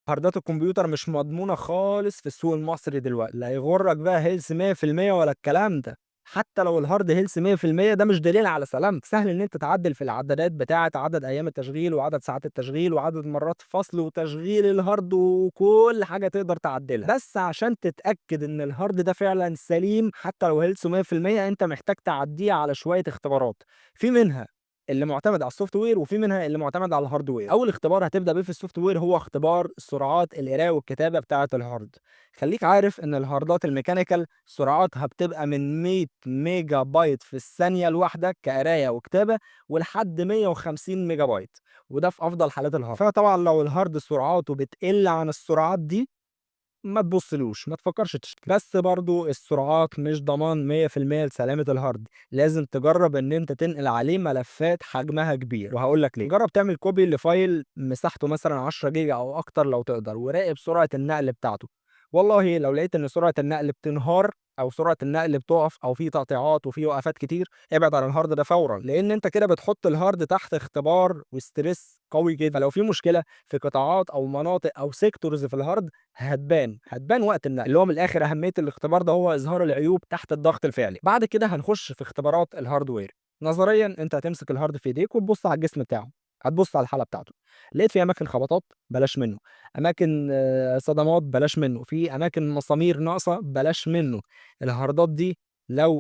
هاردات الكمبيوتر مش مضمونة خالص في السوق المصري دلوقتي، لا يغرك بقى هيلث 100% ولا الكلام ده. حتى لو الهارد هيلث 100% ده مش دليل على سلامتك. سهل ان انت تعدل في العدادات بتاعه عدد ايام التشغيل وعدد ساعات التشغيل وعدد مرات فصل وتشغيل الهارد وكل حاجه تقدر تعدلها، بس عشان تتاكد ان الهارد ده فعلا سليم حتى لو هيلث 100% انت محتاج تعديه على شويه اختبارات. في منها اللي معتمد على السوفت وير وفي منها اللي معتمد على الهارد وير. اول اختبار هتبدا بيه في السوفت وير هو اختبار سرعات القراءه والكتابه بتاعه الهارد. خليك عارف ان الهاردات الميكانيكال سرعاتها بتبقى من 100 ميجا بايت في الثانيه الواحده كقرايه وكتابه ولحد 150 ميجا بايت، وده في افضل حالات الهارد. فطبعا لو الهارد سرعاته بتقل عن السرعات دي ما تبصلوش، ما تفكرش تشتري. بس برضو السرعات مش ضمان 100% لسلامة الهارد، لازم تجرب ان انت تنقل عليه ملفات حجمها كبير، وهقول لك ليه. جرب تعمل كوبي لفايل مساحته مثلا 10 جيجا او اكتر لو تقدر، وراقب سرعة النقل بتاعته. والله لو لقيت ان سرعة النقل بتنهار او سرعة النقل بتقف او في تقطيعات وفي وقفات كتير، ابعد عن الهارد ده فورا، لان انت كده بتحط الهارد تحت اختبار وستريس قوي جدا. فلو في مشكلة في قطاعات او مناطق او سيكتورز في الهارد هتبان وقت النقل. اللي هو من الاخر اهميه الاختبار ده هو اظهار العيوب تحت الضغط الفعلي. بعد كده هنخش في اختبارات الهاردوير. نظريا انت هتمسك الهارد في ايديك وتبص على الجسم بتاعه، هتبص على الحاله بتاعته. لقيت في اماكن خبطات بلاش منه، اماكن صدمات بلاش منه، في اماكن مسامير ناقصه بلاش منه. الهاردات دي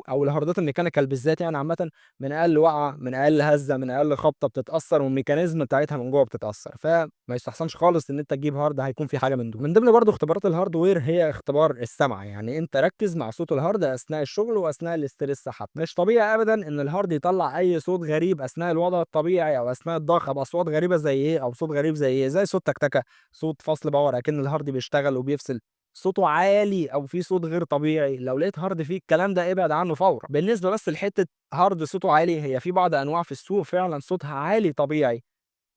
او الهاردات الميكانيكال بالذات يعني عامه، من اقل وقعه، من اقل هزه، من اقل خبطه بتتاثر، والميكانيزم بتاعتها من جوه بتتاثر. فما يستحسنش خالص ان انت تجيب هارد هيكون في حاجه من دول. من ضمن برضو اختبارات الهاردوير هي اختبار السمع. يعني انت ركز مع صوت الهارد اثناء الشغل واثناء الاسترس سحب. مش طبيعي ابدا ان الهارد يطلع اي صوت غريب اثناء الوضع الطبيعي او اثناء الضغط. اصوات غريبه زي ايه؟ او صوت غريب زي ايه؟ زي صوت تكتكه، صوت فصل باور اكن الهارد بيشتغل وبيفصل، صوته عالي او في صوت غير طبيعي. لو لقيت هارد فيه الكلام ده ابعد عنه فورا. بالنسبه بس لحته هارد صوته عالي، هي في بعض انواع في السوق فعلا صوتها عالي طبيعي،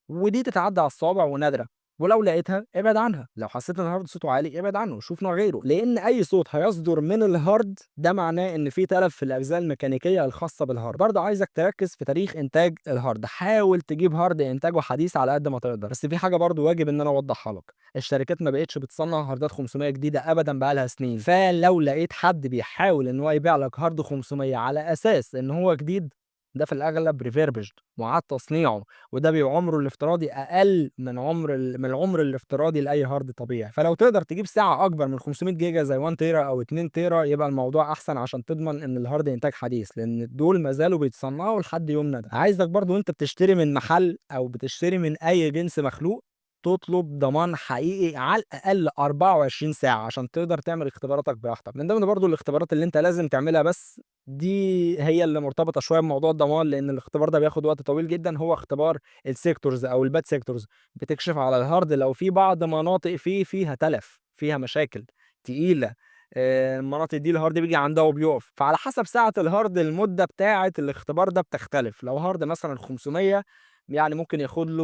ودي تتعدى على الصوابع ونادرة. ولو لقيتها ابعد عنها. لو حسيت ان الهارد صوته عالي ابعد عنه، شوف نوع غيره، لان اي صوت هيصدر من الهارد ده معناه ان في تلف في الاجزاء الميكانيكيه الخاصه بالهارد. برضه عايزك تركز في تاريخ انتاج الهارد. حاول تجيب هارد انتاجه حديث على قد ما تقدر. بس في حاجه برضه واجب ان انا اوضحها لك، الشركات ما بقتش بتصنع هاردات 500 جديده ابدا بقالها سنين. فلو لقيت حد بيحاول ان هو يبيع لك هارد 500 على اساس ان هو جديد، ده في الاغلب ريفيربشد معاد تصنيعه، وده بيبقى عمره الافتراضي اقل من العمر الافتراضي لاي هارد طبيعي. فلو تقدر تجيب سعه اكبر من 500 جيجا زي 1 تيرا او 2 تيرا يبقى الموضوع احسن، عشان تضمن ان الهارد انتاج حديث، لان دول ما زالوا بيتصنعوا لحد يومنا ده. عايزك برضو وانت بتشتري من محل او بتشتري من اي جنس مخلوق تطلب ضمان حقيقي على الاقل 24 ساعه عشان تقدر تعمل اختباراتك براحتك. من ضمن برضو الاختبارات اللي انت لازم تعملها، بس دي هي اللي مرتبطه شويه بموضوع الضمان لان الاختبار ده بياخد وقت طويل جدا، هو اختبار السيكتورز او الباد سيكتورز. بتكشف على الهارد لو في بعض مناطق فيها تلف، فيها مشاكل تقيله. المناطق دي الهارد بيجي عندها وبيقف. فعلى حسب سعه الهارد المده بتاعه الاختبار ده بتختلف. لو هارد مثلا 500 يعني ممكن ياخد له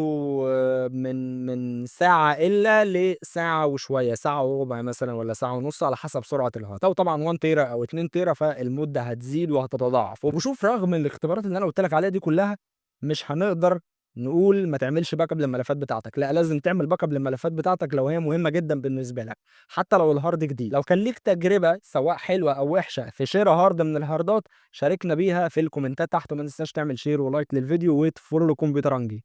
من ساعة إلا لساعة وشوية، ساعة وربع مثلا ولا ساعة ونص على حسب سرعة الهارد. لو طبعا 1 تيرا أو 2 تيرا فالمدة هتزيد وهتتضاعف. وشوف رغم الاختبارات اللي أنا قلت لك عليها دي كلها مش هنقدر نقول ما تعملش باك اب للملفات بتاعتك. لا، لازم تعمل باك اب للملفات بتاعتك لو هي مهمة جدا بالنسبة لك، حتى لو الهارد جديد. لو كان ليك تجربة سواء حلوة أو وحشة في شراء هارد من الهاردات شاركنا بيها في الكومنتات تحت، وما تنساش تعمل شير ولايك للفيديو وتفولو كمبيوتر انجي.